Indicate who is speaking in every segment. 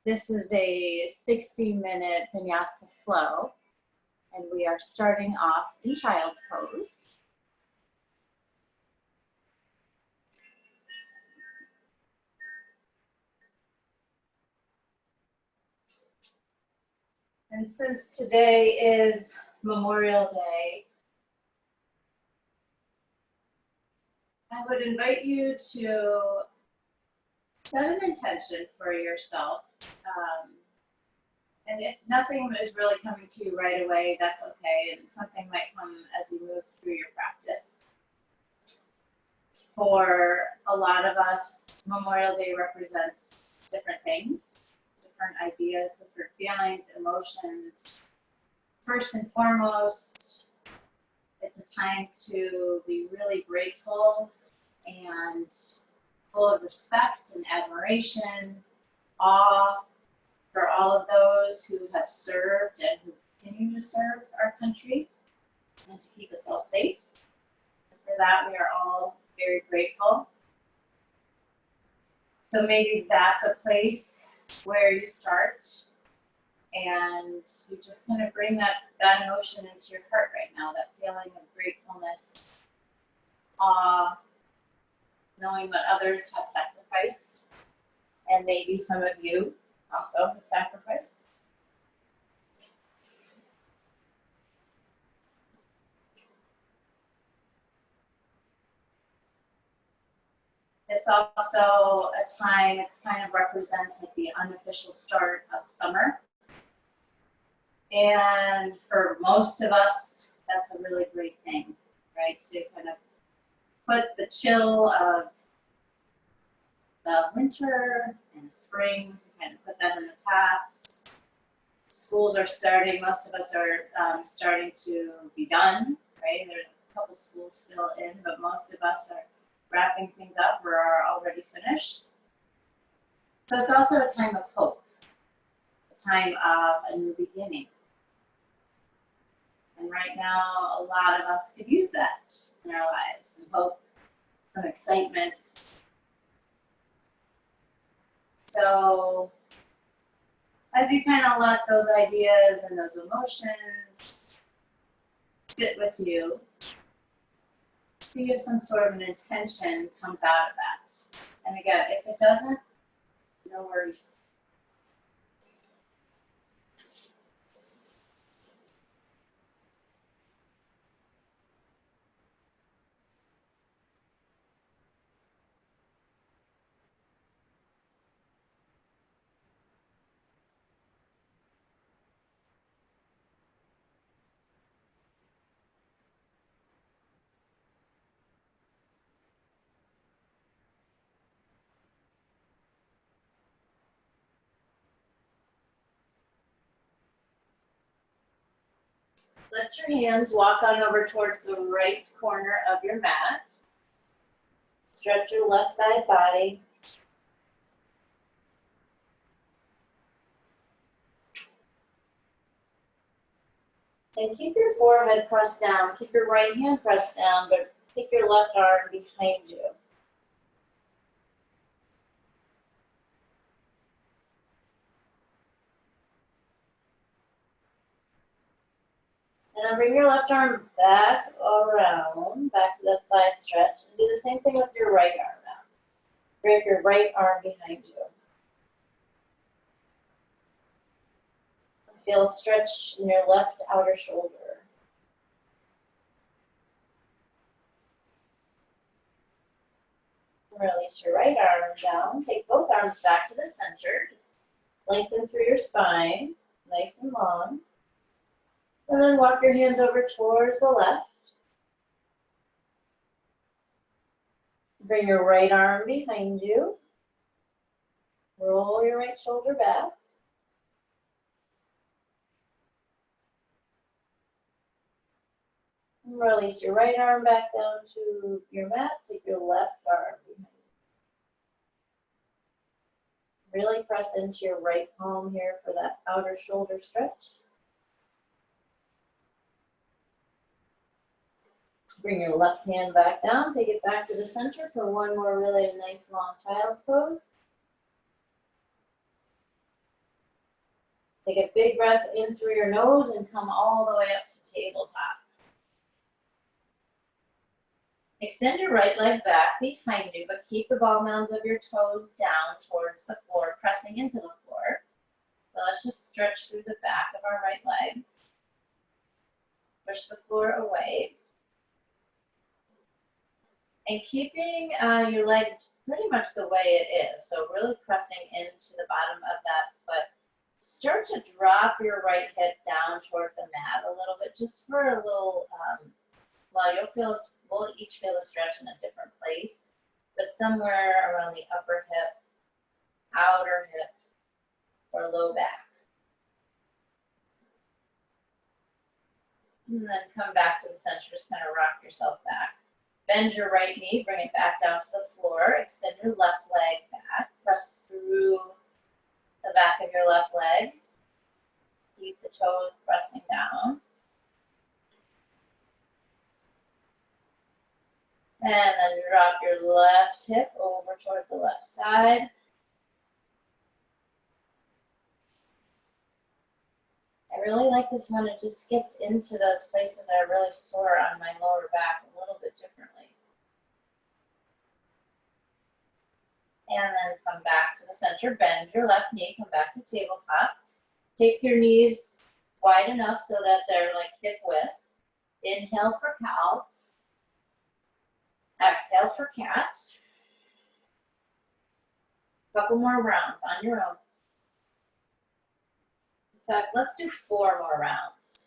Speaker 1: This is a 60-minute Vinyasa Flow, and we are starting off in child's pose. And since today is Memorial Day, I would invite you to set an intention for yourself. And if nothing is really coming to you right away, that's okay. And something might come as you move through your practice. For a lot of us, Memorial Day represents different things, different ideas, different feelings, emotions. First and foremost, it's a time to be really grateful and full of respect and admiration, awe for all of those who have served and who continue to serve our country and to keep us all safe. And for that, we are all very grateful. So maybe that's a place where you start, and you just kind of bring that emotion into your heart right now, that feeling of gratefulness, awe, knowing what others have sacrificed, and maybe some of you also have sacrificed. It's also a time, it kind of represents like the unofficial start of summer. And for most of us, that's a really great thing, right? To kind of put the chill of the winter and spring, to kind of put that in the past. Schools are starting, most of us are starting to be done, right? There's a couple schools still in, but most of us are wrapping things up or are already finished. So it's also a time of hope, a time of a new beginning. And right now, a lot of us could use that in our lives, some hope, some excitement. So as you kind of let those ideas and those emotions sit with you, see if some sort of an intention comes out of that. And again, if it doesn't, no worries. Let your hands walk on over towards the right corner of your mat. Stretch your left side body. And keep your forehead pressed down. Keep your right hand pressed down, but take your left arm behind you. And then bring your left arm back around, back to that side stretch. And do the same thing with your right arm now. Bring your right arm behind you. Feel a stretch in your left outer shoulder. Release your right arm down. Take both arms back to the center. Just lengthen through your spine, nice and long. And then walk your hands over towards the left. Bring your right arm behind you. Roll your right shoulder back. And release your right arm back down to your mat. Take your left arm behind you. Really press into your right palm here for that outer shoulder stretch. Bring your left hand back down, take it back to the center for one more really nice long child's pose. Take a big breath in through your nose and come all the way up to tabletop. Extend your right leg back behind you, but keep the ball mounds of your toes down towards the floor, pressing into the floor. So let's just stretch through the back of our right leg. Push the floor away. And keeping your leg pretty much the way it is. So really pressing into the bottom of that foot. Start to drop your right hip down towards the mat a little bit, just for a little, well, we'll each feel the stretch in a different place, but somewhere around the upper hip, outer hip, or low back. And then come back to the center, just kind of rock yourself back. Bend your right knee, bring it back down to the floor, extend your left leg back, press through the back of your left leg. Keep the toes pressing down. And then drop your left hip over toward the left side. I really like this one. It just gets into those places that are really sore on my lower back a little bit differently. And then come back to the center. Bend your left knee. Come back to tabletop. Take your knees wide enough so that they're like hip width. Inhale for cow. Exhale for cat. Couple more rounds on your own. In fact, let's do 4 more rounds.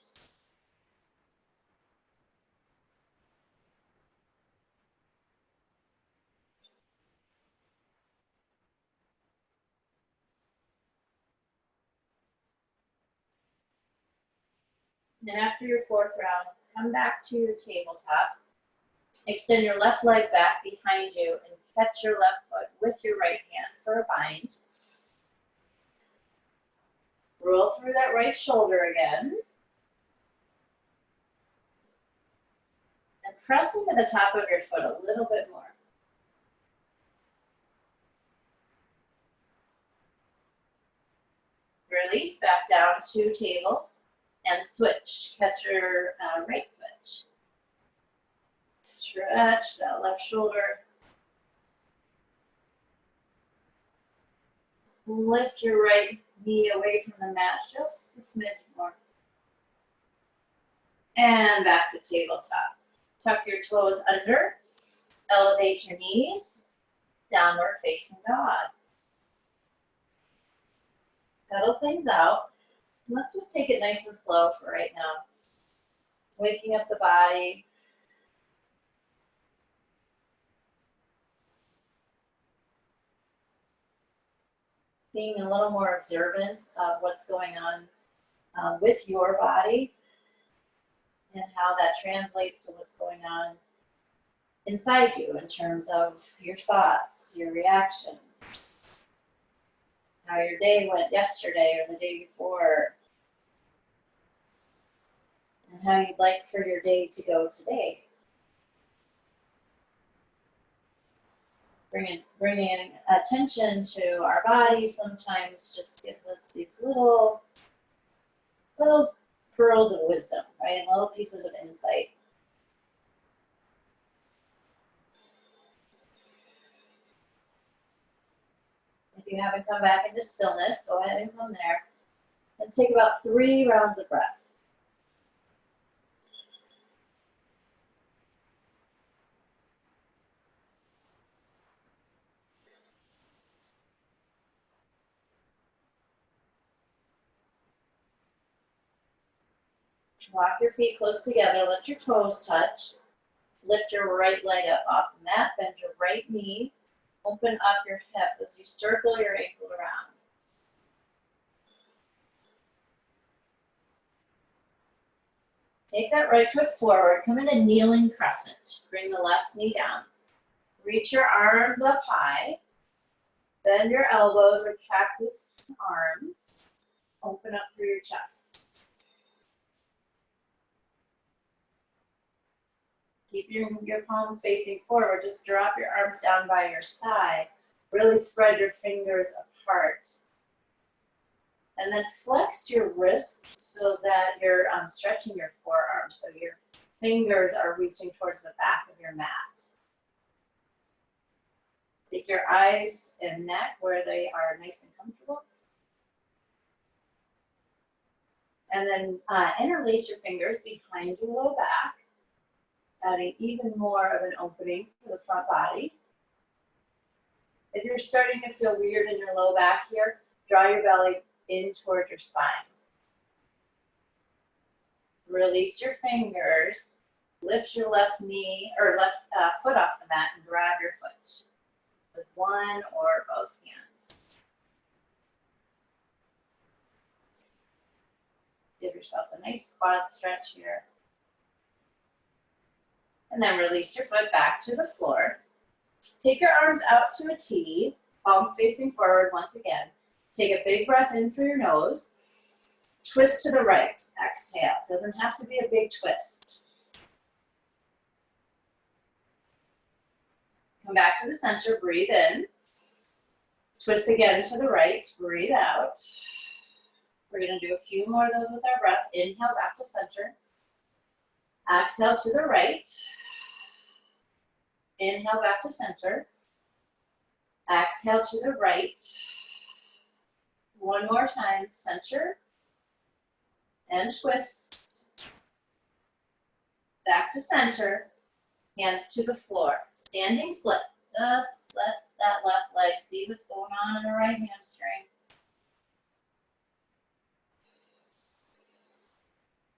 Speaker 1: And after your 4th round, come back to your tabletop. Extend your left leg back behind you and catch your left foot with your right hand for a bind. Roll through that right shoulder again. And press into the top of your foot a little bit more. Release back down to table and switch. Catch your right foot. Stretch that left shoulder. Lift your right knee away from the mat just a smidge more. And back to tabletop. Tuck your toes under. Elevate your knees. Downward facing dog. Pedal things out. Let's just take it nice and slow for right now. Waking up the body. Being a little more observant of what's going on with your body and how that translates to what's going on inside you in terms of your thoughts, your reactions, how your day went yesterday or the day before, and how you'd like for your day to go today. Bringing attention to our body sometimes just gives us these little pearls of wisdom, right? Little pieces of insight. If you haven't come back into stillness, go ahead and come there. And take about 3 rounds of breath. Walk your feet close together, let your toes touch. Lift your right leg up off the mat, bend your right knee, open up your hip as you circle your ankle around. Take that right foot forward, come into kneeling crescent. Bring the left knee down. Reach your arms up high. Bend your elbows or cactus arms. Open up through your chest. Keep your palms facing forward. Just drop your arms down by your side. Really spread your fingers apart And then flex your wrists so that you're stretching your forearms. So your fingers are reaching towards the back of your mat. Take your eyes and neck where they are nice and comfortable. And then interlace your fingers behind your low back, adding even more of an opening for the front body. If you're starting to feel weird in your low back here, draw your belly in toward your spine. Release your fingers, lift your left knee or left foot off the mat and grab your foot with one or both hands. Give yourself a nice quad stretch here. And then release your foot back to the floor. Take your arms out to a T, palms facing forward once again. Take a big breath in through your nose. Twist to the right, exhale. Doesn't have to be a big twist. Come back to the center, breathe in. Twist again to the right, breathe out. We're gonna do a few more of those with our breath. Inhale back to center. Exhale to the right. Inhale back to center. Exhale to the right. One more time, center. And twist. Back to center. Hands to the floor. Standing split. Just lift that left leg. See what's going on in the right hamstring.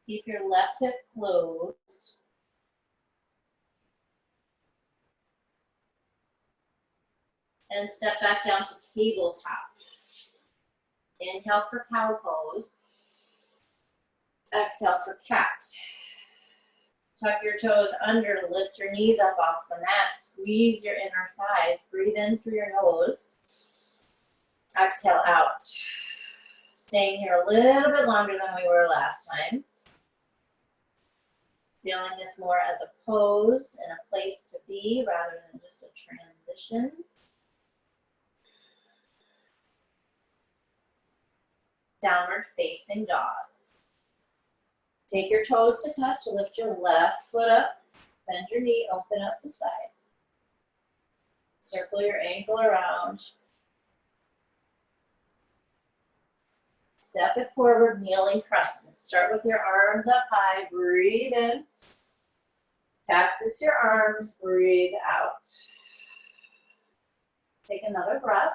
Speaker 1: Keep your left hip closed. And step back down to tabletop. Inhale for cow pose. Exhale for cat. Tuck your toes under, lift your knees up off the mat, squeeze your inner thighs, breathe in through your nose. Exhale out. Staying here a little bit longer than we were last time. Feeling this more as a pose and a place to be rather than just a transition. Downward facing dog. Take your toes to touch, lift your left foot up, bend your knee, open up the side. Circle your ankle around. Step it forward, kneeling crescent. Start with your arms up high, breathe in. Cactus your arms, breathe out. Take another breath.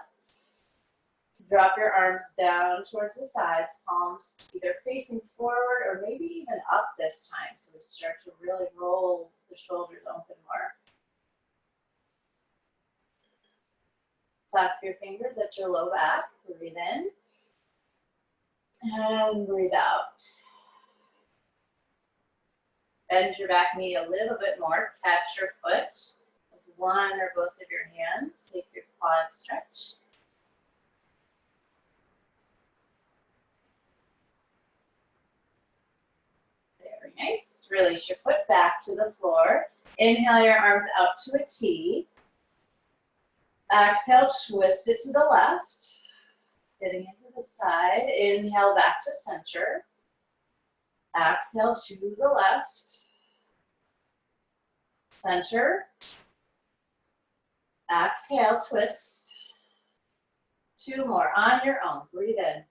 Speaker 1: Drop your arms down towards the sides, palms either facing forward or maybe even up this time. So we start to really roll the shoulders open more. Clasp your fingers at your low back, breathe in. And breathe out. Bend your back knee a little bit more. Catch your foot with one or both of your hands. Take your quad stretch. Very nice. Release your foot back to the floor. Inhale your arms out to a T. Exhale, twist it to the left. Getting into the side. Inhale back to center. Exhale to the left. Center. Exhale, twist. Two more on your own. Breathe in.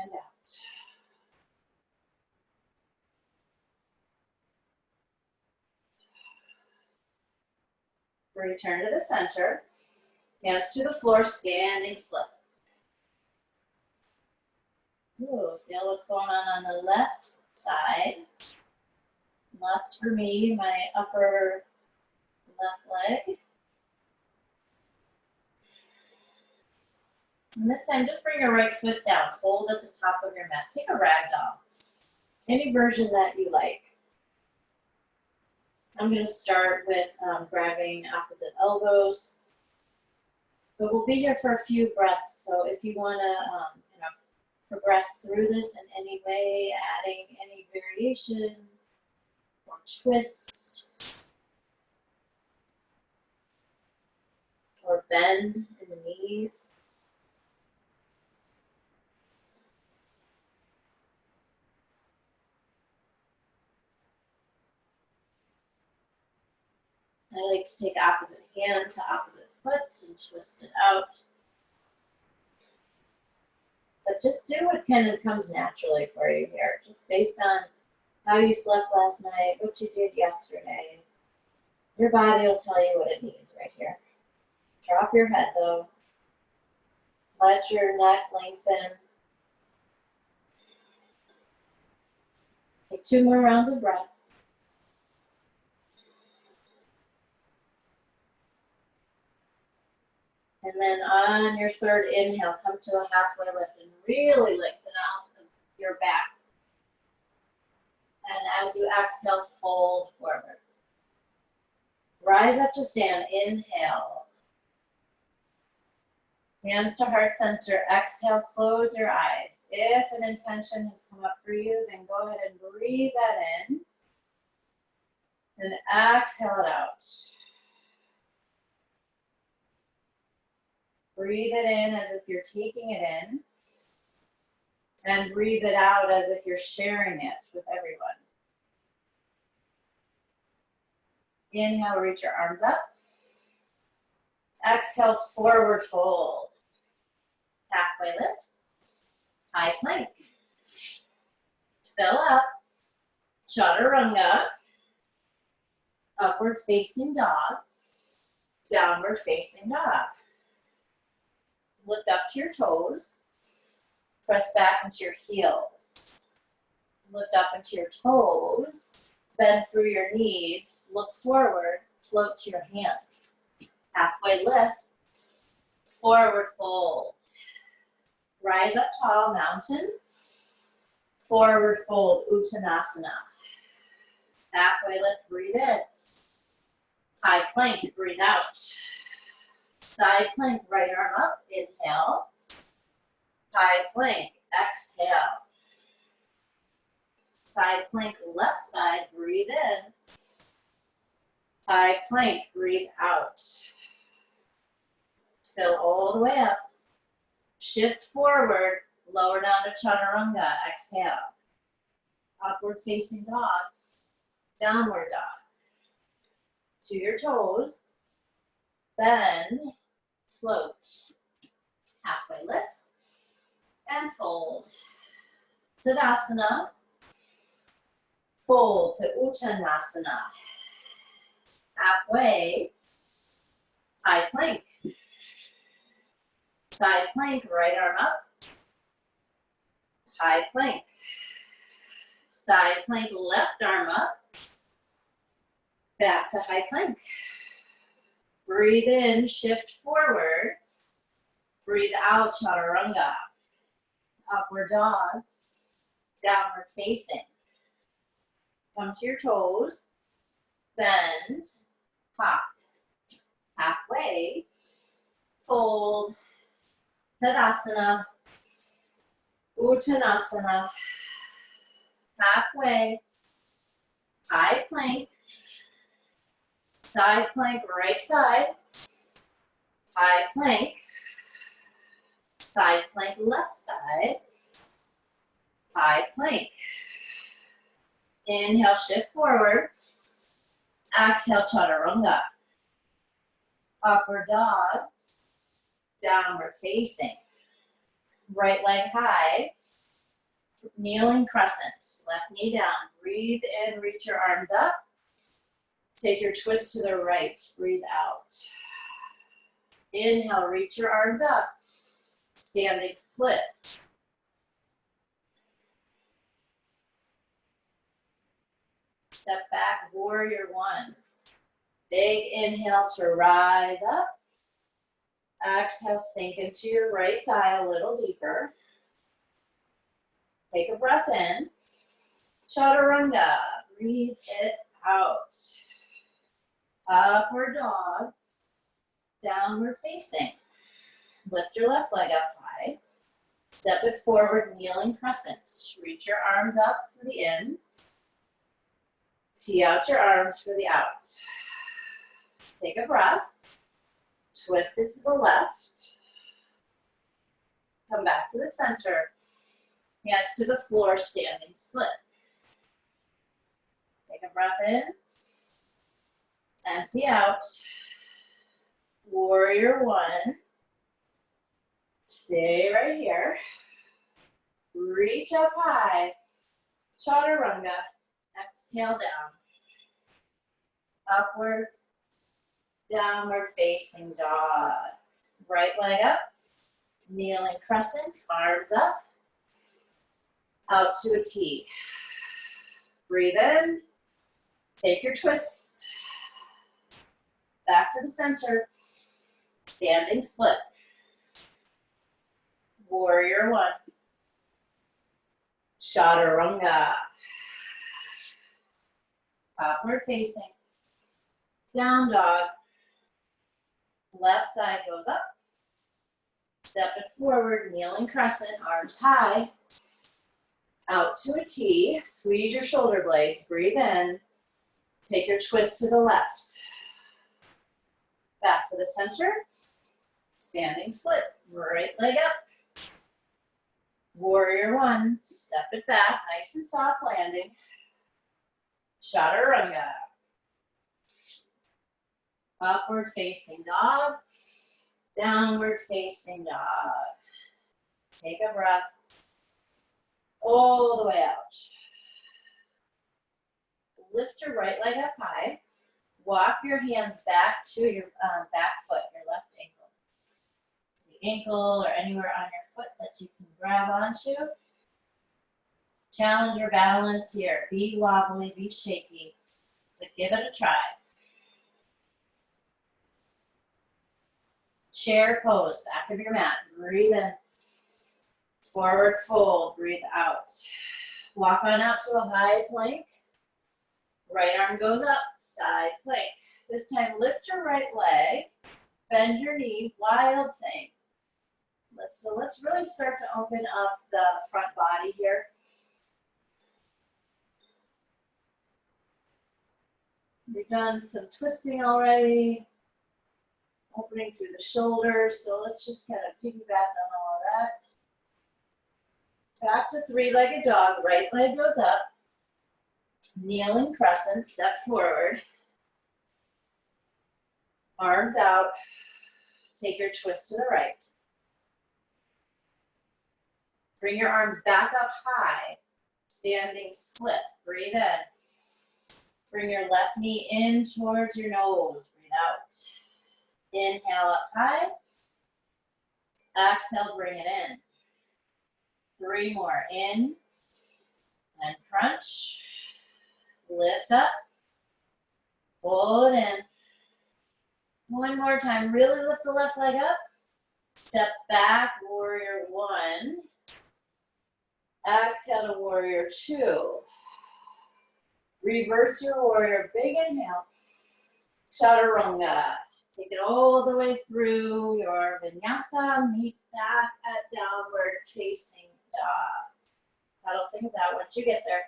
Speaker 1: And out. Return to the center. Hands to the floor, standing split. Ooh, feel what's going on the left side. That's for me, my upper left leg. And this time, just bring your right foot down. Fold at the top of your mat. Take a ragdoll. Any version that you like. I'm going to start with grabbing opposite elbows. But we'll be here for a few breaths. So if you want to progress through this in any way, adding any variation or twist or bend in the knees. I like to take opposite hand to opposite foot and twist it out. But just do what kind of comes naturally for you here, just based on how you slept last night, what you did yesterday. Your body will tell you what it needs right here. Drop your head though. Let your neck lengthen. Take 2 more rounds of breath. And then on your third inhale, come to a halfway lift and really lengthen out your back. And as you exhale, fold forward. Rise up to stand. Inhale. Hands to heart center. Exhale, close your eyes. If an intention has come up for you, then go ahead and breathe that in. And exhale it out. Breathe it in as if you're taking it in. And breathe it out as if you're sharing it with everyone. Inhale, reach your arms up. Exhale, forward fold. Halfway lift. High plank. Fill up. Chaturanga. Upward facing dog. Downward facing dog. Lift up to your toes. Press back into your heels. Lift up into your toes. Bend through your knees. Look forward. Float to your hands. Halfway lift. Forward fold. Rise up tall, mountain. Forward fold, Uttanasana. Halfway lift, breathe in. High plank, breathe out. Side plank, right arm up, inhale. High plank, exhale. Side plank, left side, breathe in. High plank, breathe out. Fill all the way up. Shift forward, lower down to chaturanga, exhale. Upward facing dog, downward dog. To your toes, bend, float. Halfway lift, and fold. Tadasana, fold to Uttanasana. Halfway, high plank. Side plank, right arm up. High plank. Side plank, left arm up. Back to high plank. Breathe in, shift forward. Breathe out, chaturanga. Upward dog. Downward facing. Come to your toes. Bend. Hop. Halfway. Fold. Tadasana. Uttanasana. Halfway. High plank. Side plank, right side. High plank. Side plank, left side. High plank. Inhale, shift forward. Exhale, chaturanga. Upward dog. Downward facing. Right leg high. Kneeling crescent. Left knee down. Breathe in, reach your arms up. Take your twist to the right. Breathe out. Inhale, reach your arms up. Standing split. Step back, warrior one. Big inhale to rise up. Exhale, sink into your right thigh a little deeper. Take a breath in. Chaturanga. Breathe it out. Upward dog. Downward facing. Lift your left leg up high. Step it forward, kneeling crescent. Reach your arms up for the in. Tee out your arms for the out. Take a breath. Twist it to the left. Come back to the center. Hands to the floor, standing split. Take a breath in. Empty out. Warrior one. Stay right here. Reach up high. Chaturanga. Exhale down. Upwards. Downward facing dog. Right leg up. Kneeling crescent. Arms up. Out to a T. Breathe in. Take your twist. Back to the center. Standing split. Warrior one. Chaturanga. Upward facing. Down dog. Left side goes up. Step it forward, kneeling crescent, arms high. Out to a T. Squeeze your shoulder blades. Breathe in. Take your twist to the left. Back to the center. Standing split. Right leg up. Warrior one. Step it back. Nice and soft landing. Chaturanga. Upward facing dog. Downward facing dog. Take a breath. All the way out. Lift your right leg up high. Walk your hands back to your back foot, your left ankle. The ankle or anywhere on your foot that you can grab onto. Challenge your balance here. Be wobbly, be shaky, but give it a try. Chair pose, back of your mat. Breathe in. Forward fold, breathe out. Walk on out to a high plank. Right arm goes up, side plank. This time lift your right leg, bend your knee, wild thing. So let's really start to open up the front body here. We've done some twisting already, opening through the shoulders, so let's just kind of piggyback on all of that. Back to three-legged dog, right leg goes up, kneeling crescent, step forward, arms out, take your twist to the right. Bring your arms back up high, standing split, breathe in. Bring your left knee in towards your nose, breathe out. Inhale up high, exhale, bring it in. 3 more, in, and crunch. Lift up, pull it in. 1 more time, really lift the left leg up. Step back, warrior one. Exhale to warrior two. Reverse your warrior, big inhale. Chaturanga. Take it all the way through your vinyasa, meet back at downward facing dog. Paddle things out once you get there.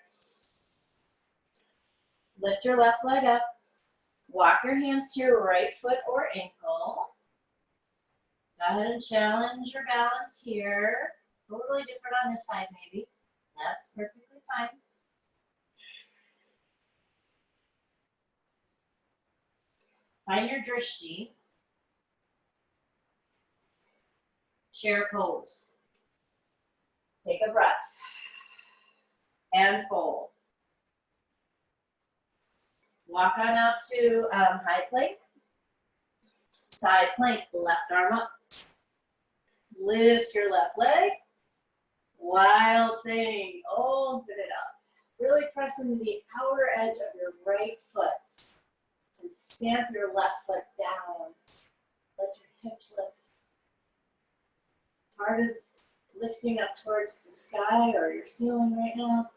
Speaker 1: Lift your left leg up. Walk your hands to your right foot or ankle. Go ahead and challenge your balance here. Totally different on this side maybe. That's perfectly fine. Find your drishti. Chair pose. Take a breath. And fold. Walk on out to high plank. Side plank, left arm up. Lift your left leg. Wild thing. Open it up. Really press into the outer edge of your right foot. And stamp your left foot down. Let your hips lift. Heart is lifting up towards the sky or your ceiling right now.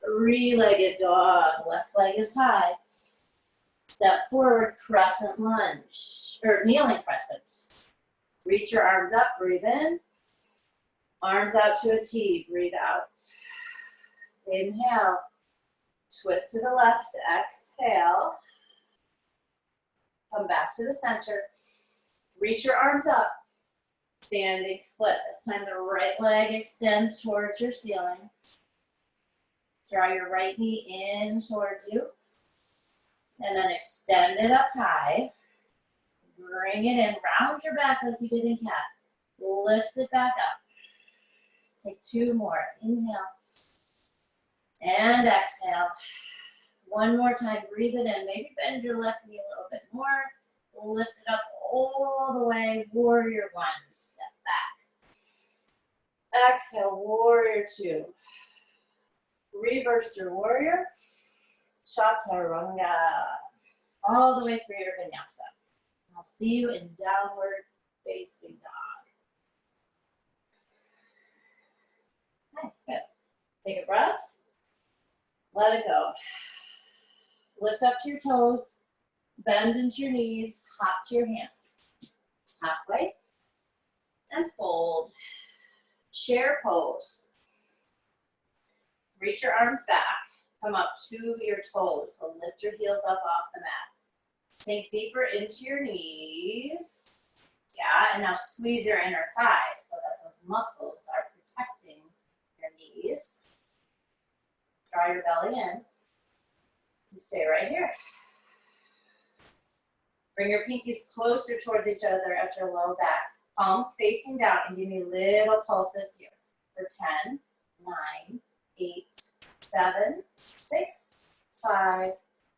Speaker 1: 3-legged dog. Left leg is high. Step forward, crescent lunge, or kneeling crescent. Reach your arms up, breathe in. Arms out to a T, breathe out. Inhale. Twist to the left, exhale. Come back to the center. Reach your arms up. Standing split. This time the right leg extends towards your ceiling. Draw your right knee in towards you. And then extend it up high. Bring it in, round your back like you did in cat. Lift it back up. Take 2 more. Inhale. And exhale. One more time, breathe it in. Maybe bend your left knee a little bit more. Lift it up all the way. Warrior 1. Step back. Exhale, warrior 2. Reverse your warrior. Chaturanga. All the way through your vinyasa. I'll see you in downward facing dog. Nice, good. Take a breath. Let it go. Lift up to your toes. Bend into your knees. Hop to your hands. Halfway. And fold. Chair pose. Reach your arms back. Come up to your toes. So lift your heels up off the mat. Sink deeper into your knees. Yeah, and now squeeze your inner thighs so that those muscles are protecting your knees. Draw your belly in. And stay right here. Bring your pinkies closer towards each other at your low back. Palms facing down, and give me little pulses here. For 10, 9, 8, 7, 6, 5,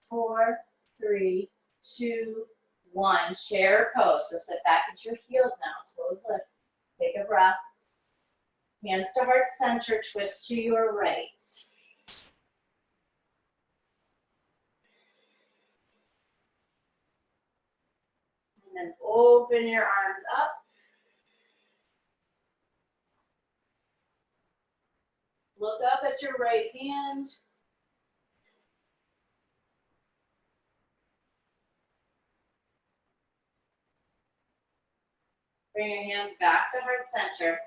Speaker 1: 4, 3, 2, 1. Chair pose. So sit back into your heels now. Toes lift. Take a breath. Hands to heart center. Twist to your right. And then open your arms up. Look up at your right hand. Bring your hands back to heart center.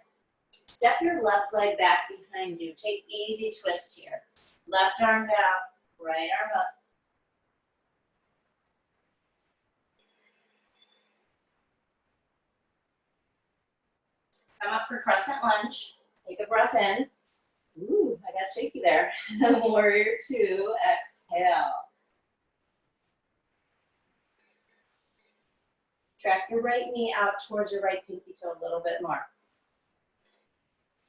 Speaker 1: Step your left leg back behind you. Take easy twist here. Left arm down, right arm up. Come up for crescent lunge. Take a breath in. Ooh, I got shaky there. Warrior 2, exhale. Track your right knee out towards your right pinky toe a little bit more.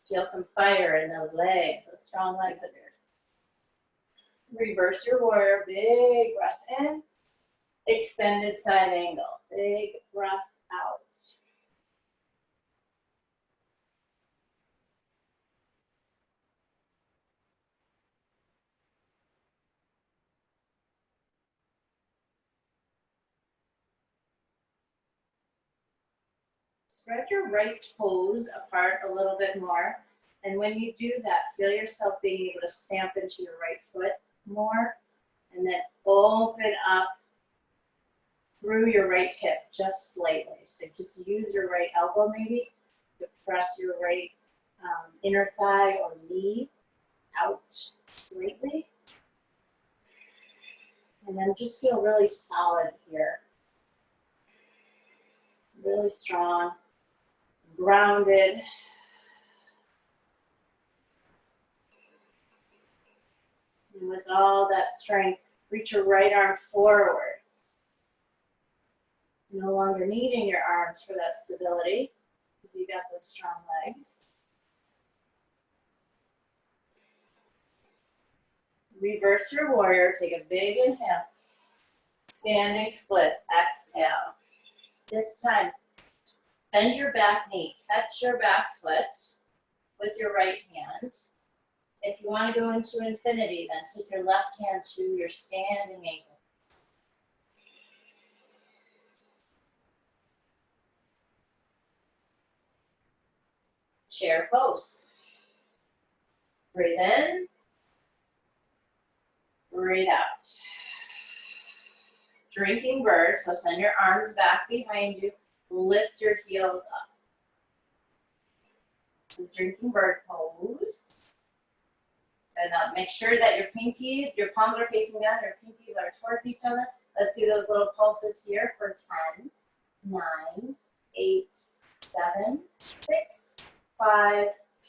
Speaker 1: Feel some fire in those legs, those strong legs of yours. Reverse your warrior, big breath in. Extended side angle, big breath out. Spread your right toes apart a little bit more. And when you do that, feel yourself being able to stamp into your right foot more. And then open up through your right hip just slightly. So just use your right elbow maybe to press your right inner thigh or knee out slightly. And then just feel really solid here. Really strong, grounded. And with all that strength, reach your right arm forward. No longer needing your arms for that stability, because you got those strong legs. Reverse your warrior, take a big inhale. Standing split, exhale. This time, bend your back knee, catch your back foot with your right hand. If you want to go into infinity, then take your left hand to your standing ankle. Chair pose. Breathe in. Breathe out. Drinking bird, so send your arms back behind you. Lift your heels up. This is drinking bird pose. And make sure that your pinkies, your palms are facing down, your pinkies are towards each other. Let's do those little pulses here for 10, 9, 8, 7, 6, 5,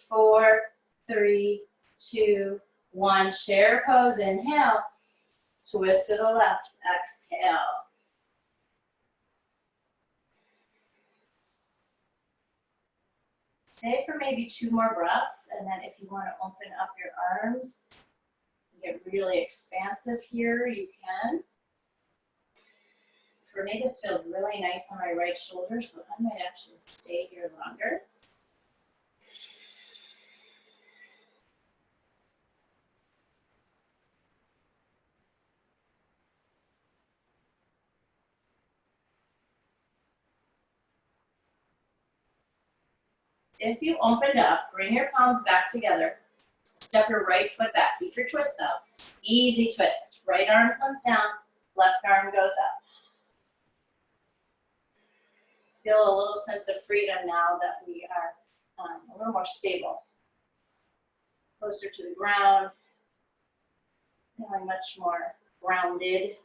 Speaker 1: 4, 3, 2, 1. Chair pose, inhale. Twist to the left, exhale. Stay for maybe 2 more breaths, and then if you want to open up your arms, get really expansive here, you can. For me, this feels really nice on my right shoulder, so I might actually stay here longer. If you opened up, bring your palms back together. Step your right foot back. Keep your twist though. Easy twist. Right arm comes down, left arm goes up. Feel a little sense of freedom now that we are a little more stable. Closer to the ground. Feeling much more grounded.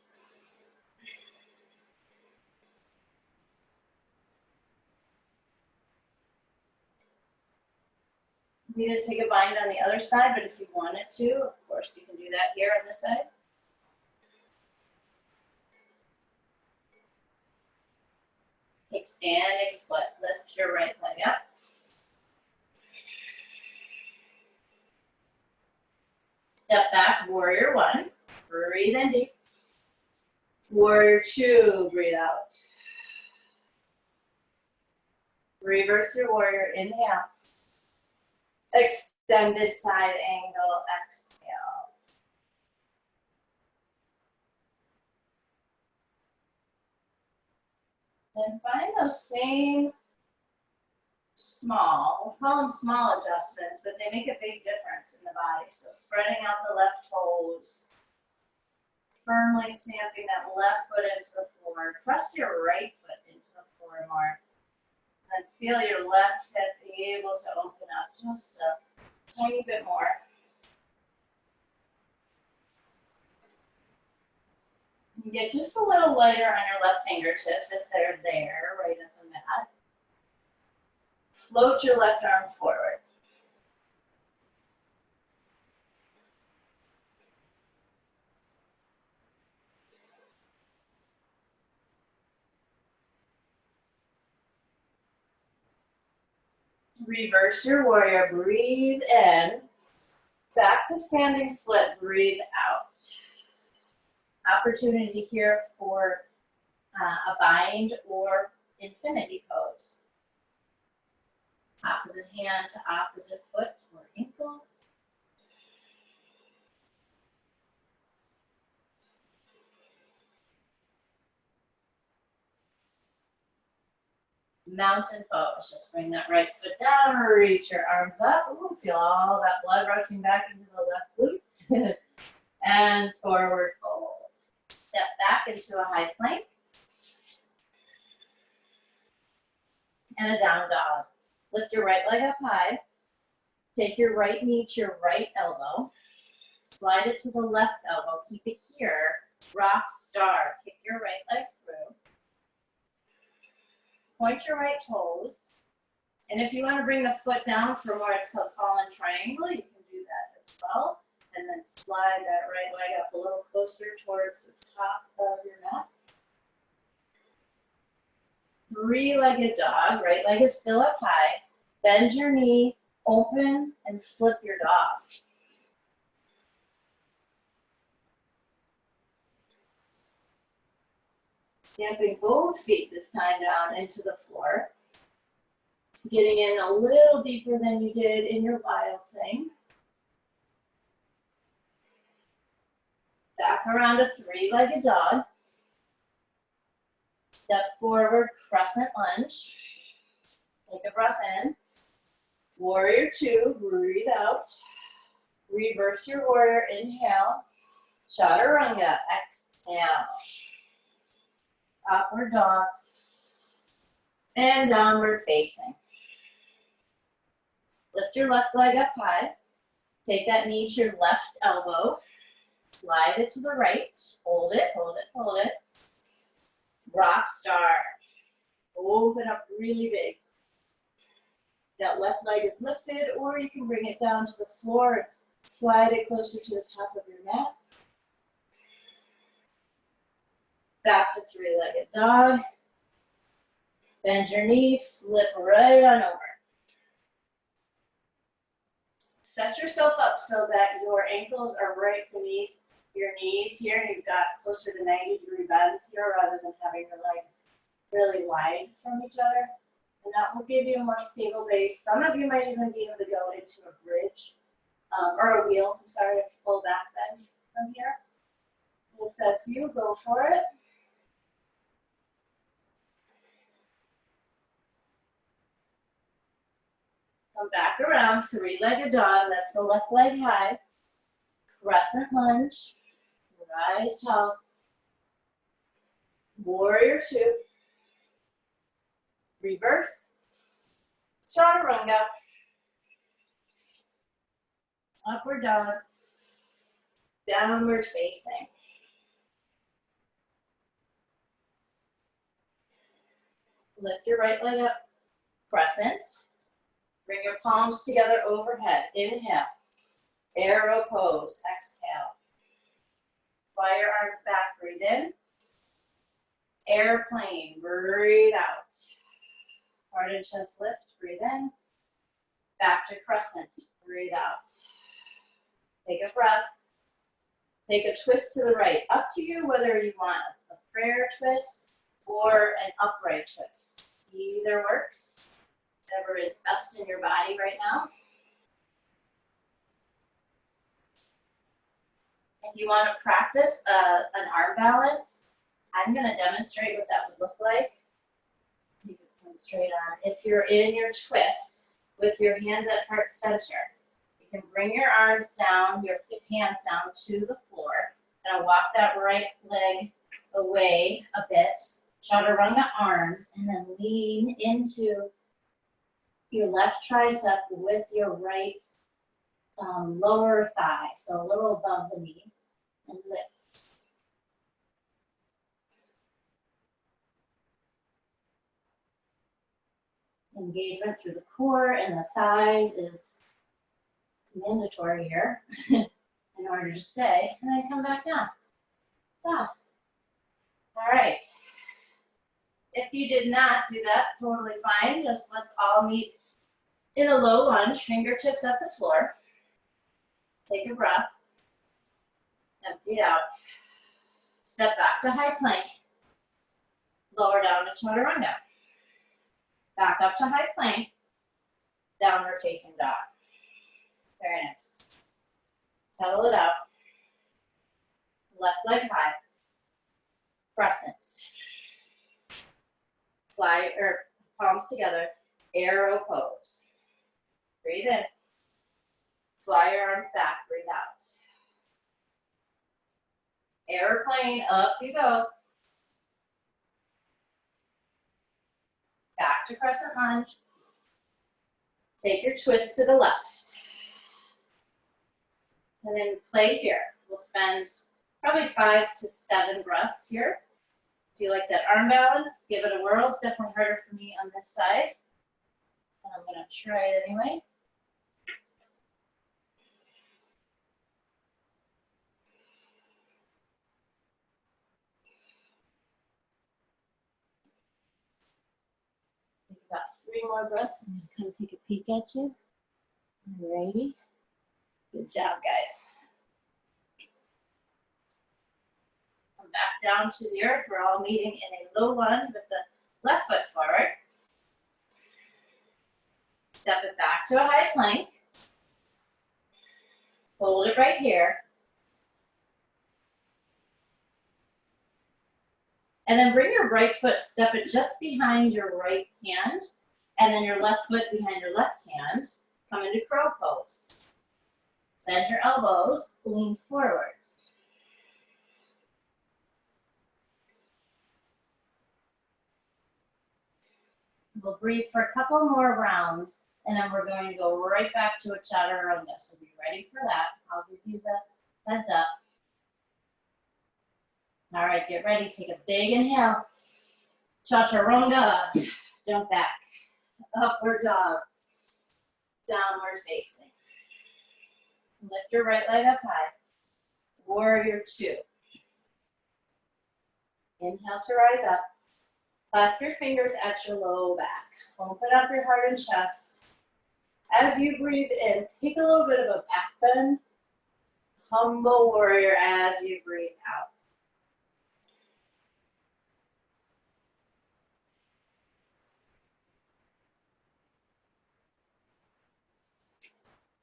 Speaker 1: You need to take a bind on the other side, but if you wanted to, of course, you can do that here on this side. Take standing split. Lift your right leg up. Step back, warrior one. Breathe in deep. Warrior two, breathe out. Reverse your warrior, inhale. Extend this side angle, exhale. Then find those same small, we'll call them small adjustments, but they make a big difference in the body. So spreading out the left toes, firmly stamping that left foot into the floor. Press your right foot into the floor more. And feel your left hip be able to open up just a tiny bit more. You get just a little lighter on your left fingertips if they're there, right at the mat. Float your left arm forward. Reverse your warrior, breathe in. Back to standing split, breathe out. Opportunity here for a bind or infinity pose. Opposite hand to opposite foot or ankle. Mountain pose. Just bring that right foot down, reach your arms up. Ooh, feel all that blood rushing back into the left glutes. And forward fold. Step back into a high plank. And a down dog. Lift your right leg up high. Take your right knee to your right elbow. Slide it to the left elbow. Keep it here. Rock star. Kick your right leg through. Point your right toes. And if you want to bring the foot down for more to a fallen triangle, you can do that as well. And then slide that right leg up a little closer towards the top of your mat. Three-legged dog. Right leg is still up high. Bend your knee, open, and flip your dog. Stamping both feet this time down into the floor. Getting in a little deeper than you did in your wild thing. Back around a three-legged dog. Step forward, crescent lunge. Take a breath in. Warrior two, breathe out. Reverse your warrior, inhale. Chaturanga, exhale. Upward dog. And downward facing. Lift your left leg up high. Take that knee to your left elbow. Slide it to the right. Hold it, hold it, hold it. Rock star. Open up really big. That left leg is lifted, or you can bring it down to the floor and slide it closer to the top of your mat. Back to three-legged dog. Bend your knee, flip right on over. Set yourself up so that your ankles are right beneath your knees here. You've got closer to 90-degree bends here rather than having your legs really wide from each other. And that will give you a more stable base. Some of you might even be able to go into a bridge or a wheel. I'm sorry, a full back bend from here. If that's you, go for it. Come back around, three-legged dog. That's the left leg high. Crescent lunge. Rise tall. Warrior two. Reverse. Chaturanga. Upward dog. Downward facing. Lift your right leg up. Crescent. Bring your palms together overhead. Inhale. Arrow pose. Exhale. Fly your arms back. Breathe in. Airplane. Breathe out. Heart and chest lift. Breathe in. Back to crescent. Breathe out. Take a breath. Take a twist to the right. Up to you whether you want a prayer twist or an upright twist. Either works. Whatever is best in your body right now. If you want to practice an arm balance, I'm going to demonstrate what that would look like. You can come straight on. If you're in your twist with your hands at heart center, you can bring your arms down, your hands down to the floor, and walk that right leg away a bit. Chaturanga arms, and then lean into your left tricep with your right lower thigh, so a little above the knee, and lift. Engagement through the core and the thighs is mandatory here in order to stay, and then come back down. Ah. All right. If you did not do that, totally fine. Just let's all meet in a low lunge, fingertips at the floor. Take a breath. Empty it out. Step back to high plank. Lower down to chaturanga. Back up to high plank. Downward facing dog. Very nice. Settle it out. Left leg high. Crescent. Fly or palms together. Arrow pose. Breathe in. Fly your arms back. Breathe out. Airplane, up you go. Back to crescent lunge. Take your twist to the left. And then play here. We'll spend probably 5 to 7 breaths here. If you like that arm balance, give it a whirl. It's definitely harder for me on this side. And I'm going to try it anyway. Take about 3 more breaths. I'm going to kind of take a peek at you. Alrighty. Good job, guys. Come back down to the earth. We're all meeting in a low lunge with the left foot forward. Step it back to a high plank. Hold it right here. And then bring your right foot, step it just behind your right hand, and then your left foot behind your left hand. Come into crow pose. Bend your elbows, lean forward. We'll breathe for a couple more rounds, and then we're going to go right back to a chaturanga. So be ready for that. I'll give you the heads up. All right, get ready. Take a big inhale. Chaturanga. Jump back. Upward dog. Downward facing. Lift your right leg up high. Warrior two. Inhale to rise up. Clasp your fingers at your low back. Open up your heart and chest. As you breathe in, take a little bit of a back bend. Humble warrior as you breathe out.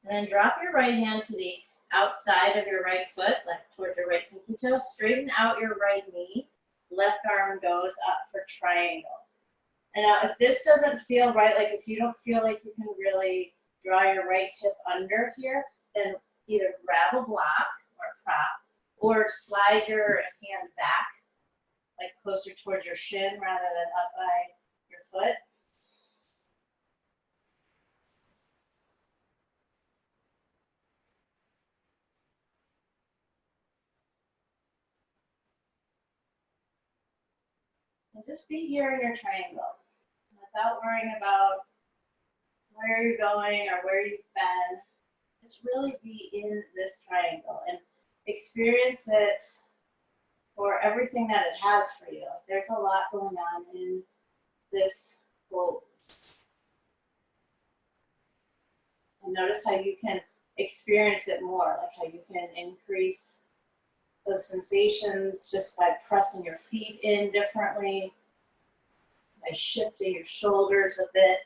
Speaker 1: And then drop your right hand to the outside of your right foot, left towards your right pinky toe. Straighten out your right knee. Left arm goes up for triangle. And now if this doesn't feel right, like if you don't feel like you can really draw your right hip under here, then either grab a block or a prop, or slide your hand back, like closer towards your shin rather than up by your foot. And just be here in your triangle without worrying about where you're going or where you've been. Just really be in this triangle and experience it for everything that it has for you. There's a lot going on in this pose. And notice how you can experience it more, like how you can increase those sensations just by pressing your feet in differently, by shifting your shoulders a bit.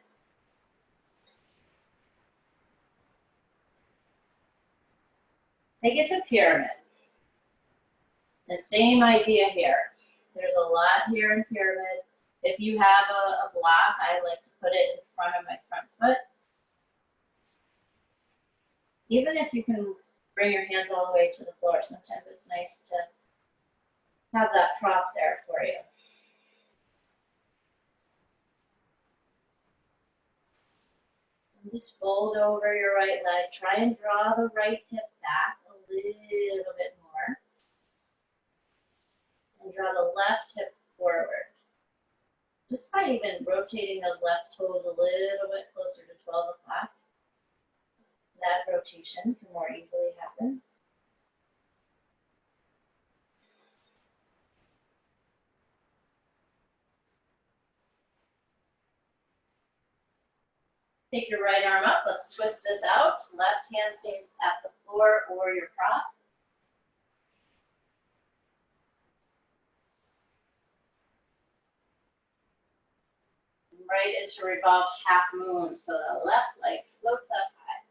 Speaker 1: Take it to pyramid. The same idea here. There's a lot here in pyramid. If you have a block, I like to put it in front of my front foot. Even if you can bring your hands all the way to the floor, sometimes it's nice to have that prop there for you. And just fold over your right leg. Try and draw the right hip back a little bit more. And draw the left hip forward. Just by even rotating those left toes a little bit closer to 12 o'clock, that rotation can more easily happen. Take your right arm up. Let's twist this out. Left hand stays at the floor or your prop. Right into revolved half moon, so the left leg floats up high.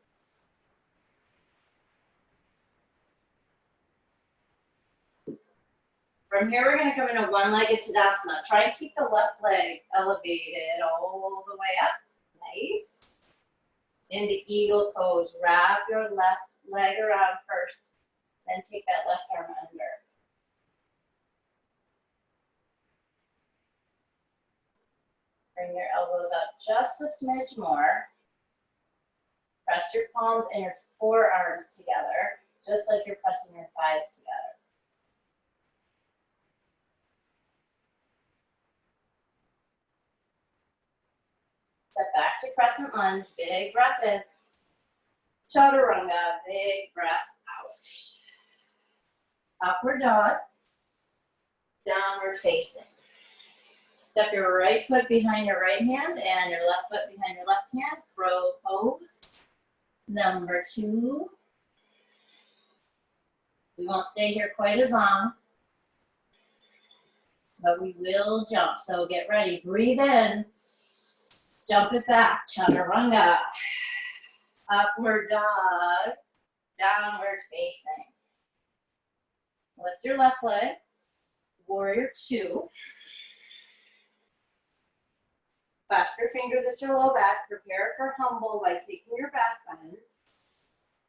Speaker 1: From here, we're going to come into one-legged Tadasana. Try and keep the left leg elevated all the way up. Nice. Into eagle pose. Wrap your left leg around first, then take that left arm under. Bring your elbows up just a smidge more. Press your palms and your forearms together, just like you're pressing your thighs together. Step back to crescent lunge, big breath in. Chaturanga, big breath out. Upward dog, downward facing. Step your right foot behind your right hand and your left foot behind your left hand. Crow pose. Number 2. We won't stay here quite as long, but we will jump. So get ready. Breathe in. Jump it back. Chaturanga. Upward dog. Downward facing. Lift your left leg. Warrior 2. Clasp your fingers at your low back. Prepare for humble by taking your back bend.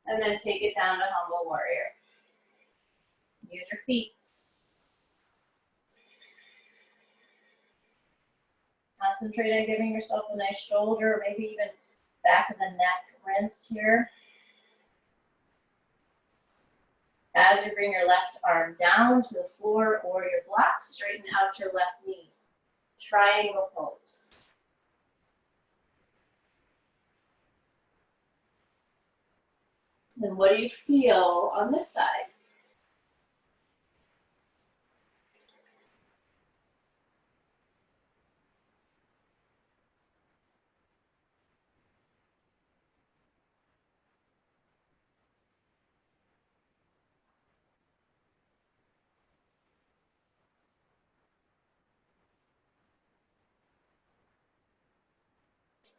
Speaker 1: And then take it down to humble warrior. Use your feet. Concentrate on giving yourself a nice shoulder, maybe even back of the neck rinse here. As you bring your left arm down to the floor or your block, straighten out your left knee. Triangle pose. Then what do you feel on this side?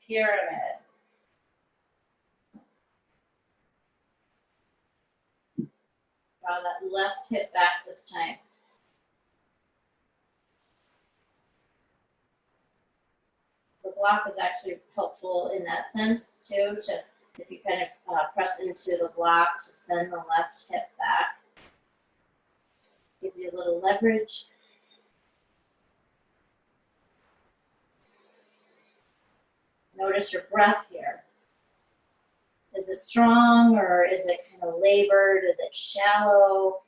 Speaker 1: pyramid. Draw that left hip back this time. The block is actually helpful in that sense too, to if you kind of press into the block to send the left hip back. Gives you a little leverage. Notice your breath here. Is it strong or is it kind of labored? Is it shallow?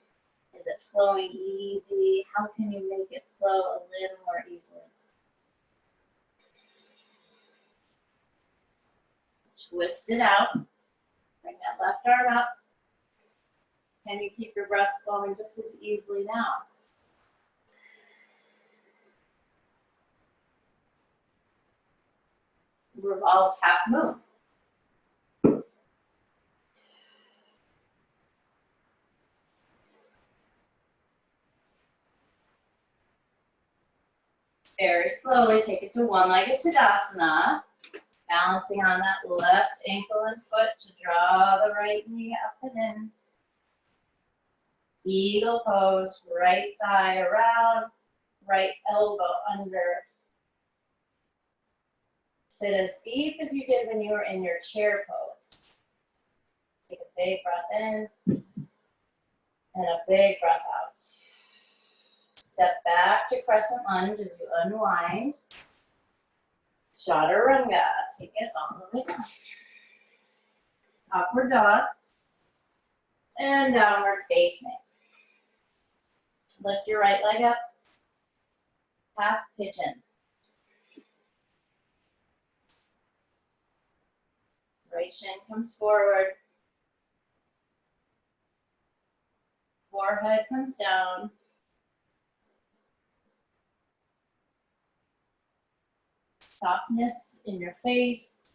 Speaker 1: Is it flowing easy? How can you make it flow a little more easily? Twist it out. Bring that left arm up. Can you keep your breath flowing just as easily now? Revolved half moon. Very slowly take it to one-legged Tadasana, balancing on that left ankle and foot to draw the right knee up and in. Eagle pose, right thigh around, right elbow under. Sit as deep as you did when you were in your chair pose. Take a big breath in and a big breath out. Step back to crescent lunge as you unwind. Chaturanga, take it all the way down. Upward dog and downward facing. Lift your right leg up, half pigeon. Right shin comes forward. Forehead comes down. Softness in your face.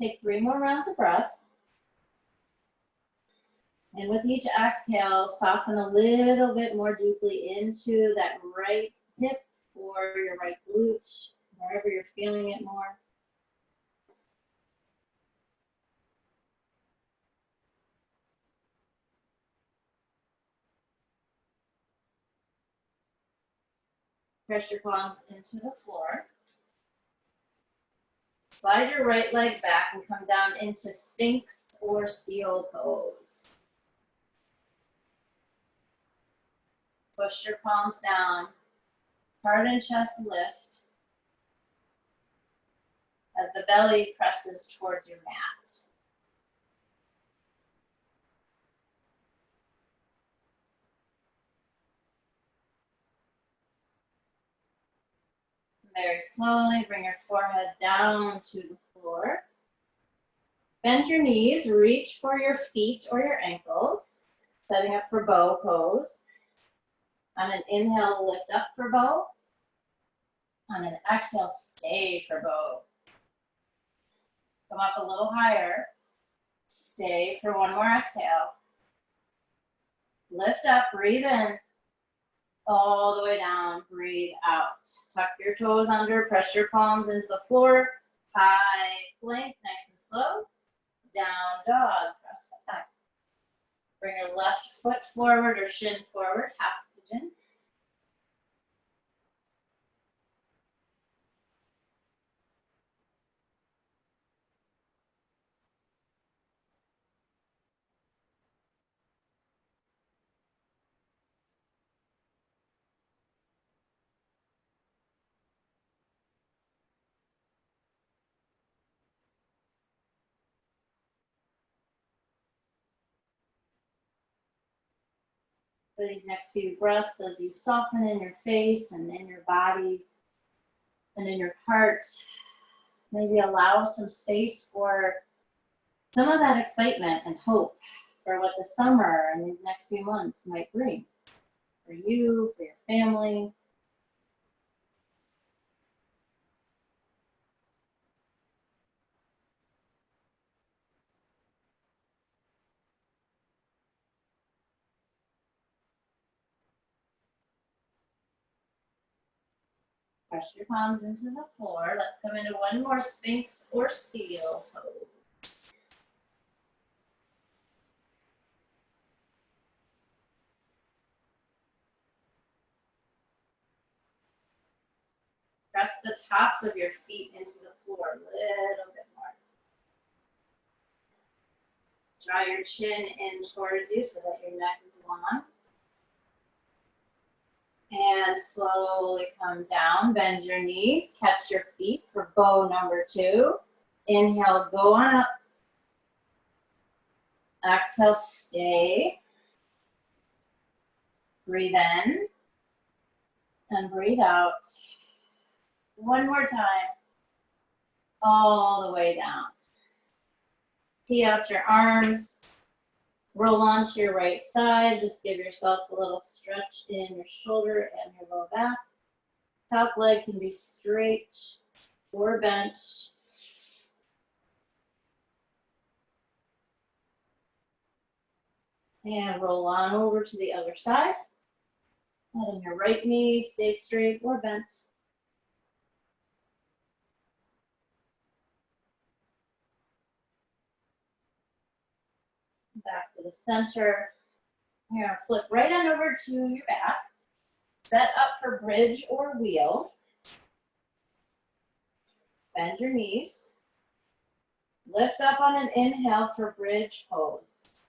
Speaker 1: Take 3 more rounds of breath. And with each exhale, soften a little bit more deeply into that right hip or your right glute, wherever you're feeling it more. Press your palms into the floor. Slide your right leg back and come down into Sphinx or seal pose. Push your palms down. Heart and chest lift as the belly presses towards your mat. Very slowly, bring your forehead down to the floor. Bend your knees, reach for your feet or your ankles, setting up for bow pose. On an inhale, lift up for bow. On an exhale, stay for bow. Come up a little higher. Stay for one more exhale. Lift up, breathe in. All the way down, breathe out. Tuck your toes under, press your palms into the floor. High plank, nice and slow. Down dog, press it back. Bring your left foot forward or shin forward, half pigeon. For these next few breaths, as you soften in your face and in your body and in your heart, maybe allow some space for some of that excitement and hope for what the summer and these next few months might bring for you, for your family. Press your palms into the floor. Let's come into one more Sphinx or Seal pose. Press the tops of your feet into the floor a little bit more. Draw your chin in towards you so that your neck is long. And slowly come down, bend your knees, catch your feet for bow number 2. Inhale, go on up. Exhale, stay. Breathe in and breathe out. One more time, all the way down. Tee out your arms, roll onto your right side. Just give yourself a little stretch in your shoulder and your low back. Top leg can be straight or bent. And roll on over to the other side. Letting your right knee stay straight or bent. Back to the center. You're gonna flip right on over to your back. Set up for bridge or wheel. Bend your knees. Lift up on an inhale for bridge pose.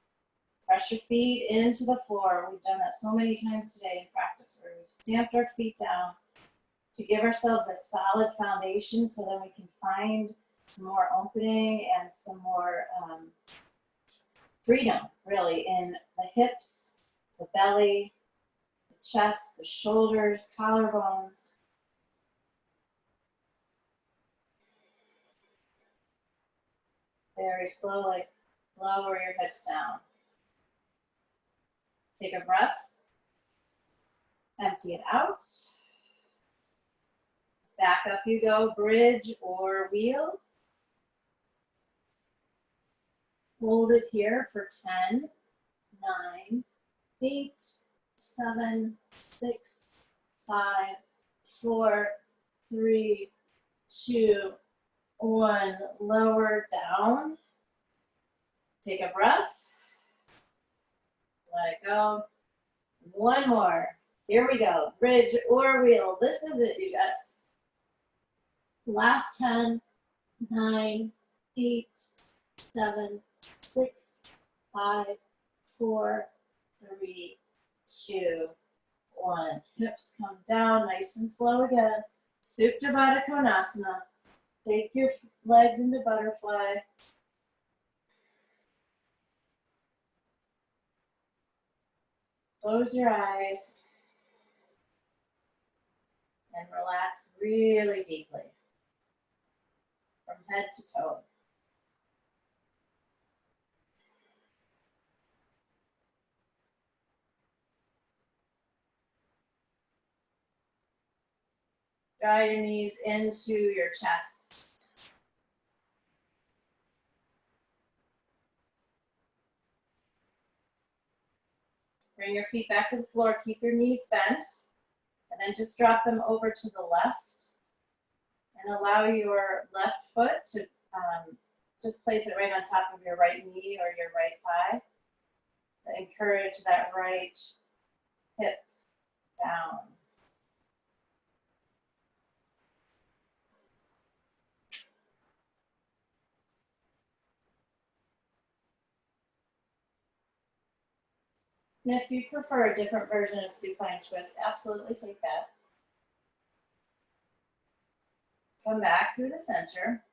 Speaker 1: Press your feet into the floor. We've done that so many times today in practice where we've stamped our feet down to give ourselves a solid foundation so then we can find some more opening and some more freedom, really, in the hips, the belly, the chest, the shoulders, collarbones. Very slowly lower your hips down. Take a breath. Empty it out. Back up you go, bridge or wheel. Hold it here for 10, 9, 8, 7, 6, 5, 4, 3, 2, 1. Lower down. Take a breath. Let it go. One more. Here we go. Bridge or wheel. This is it, you guys. Last 10, 9, 8, 7, 6, 5, 4, 3, 2, 1. Hips come down nice and slow again. Supta Baddha Konasana. Take your legs into butterfly. Close your eyes and relax really deeply from head to toe. Draw your knees into your chest. Bring your feet back to the floor. Keep your knees bent. And then just drop them over to the left. And allow your left foot to just place it right on top of your right knee or your right thigh to encourage that right hip down. And if you prefer a different version of supine twist, absolutely take that. Come back through the center.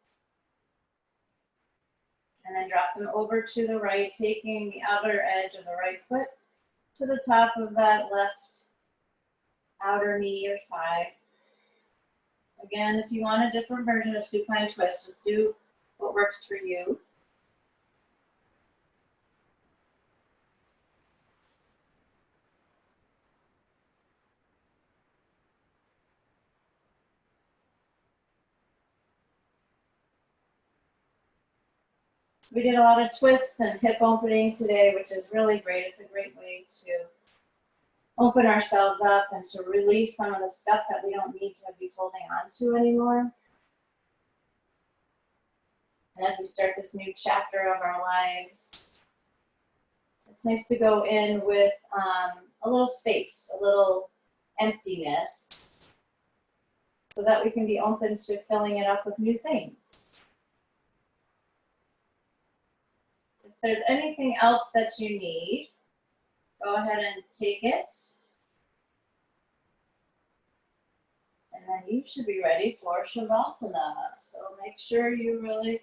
Speaker 1: And then drop them over to the right, taking the outer edge of the right foot to the top of that left outer knee or thigh. Again, if you want a different version of supine twist, just do what works for you. We did a lot of twists and hip opening today, which is really great. It's a great way to open ourselves up and to release some of the stuff that we don't need to be holding on to anymore. And as we start this new chapter of our lives, it's nice to go in with a little space, a little emptiness, so that we can be open to filling it up with new things. If there's anything else that you need, go ahead and take it. And then you should be ready for Shavasana. So make sure you really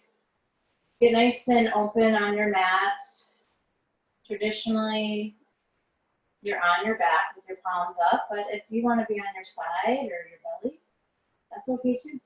Speaker 1: get nice and open on your mat. Traditionally, you're on your back with your palms up, but if you want to be on your side or your belly, that's okay too.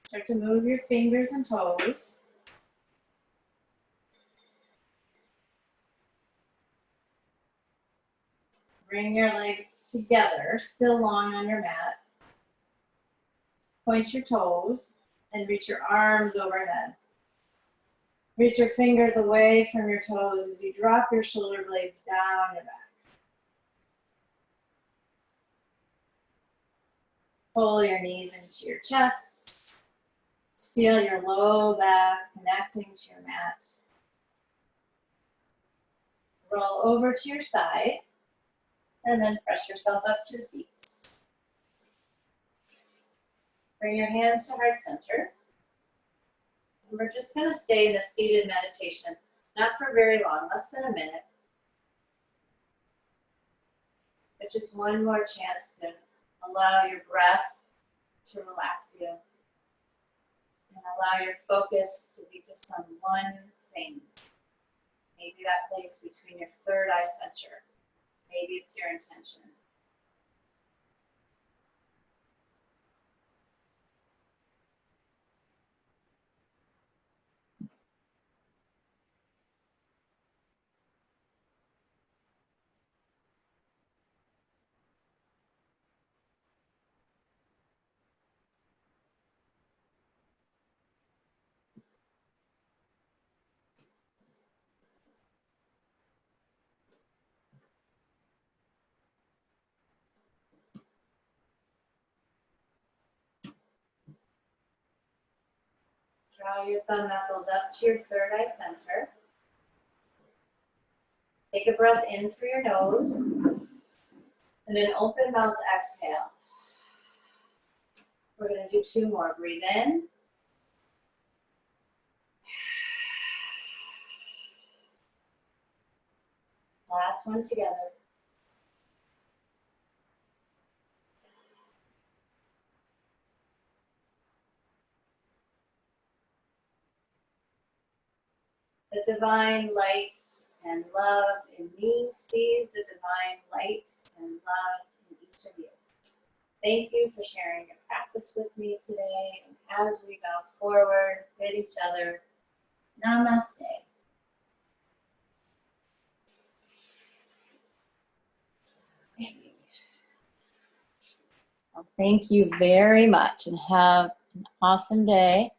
Speaker 1: Start to move your fingers and toes. Bring your legs together, still long on your mat. Point your toes and reach your arms overhead. Reach your fingers away from your toes as you drop your shoulder blades down your back. Pull your knees into your chest. Feel your low back connecting to your mat. Roll over to your side and then press yourself up to a seat. Bring your hands to heart center. And we're just going to stay in the seated meditation, not for very long, less than a minute. But just one more chance to allow your breath to relax you. And allow your focus to be just on one thing. Maybe that place between your third eye center. Maybe it's your intention. Draw your thumb knuckles up to your third eye center. Take a breath in through your nose, and then open mouth exhale. We're going to do 2 more. Breathe in. Last one together. The divine light and love in me sees the divine light and love in each of you. Thank you for sharing your practice with me today. And as we go forward with each other, namaste. Well, thank you very much and have an awesome day.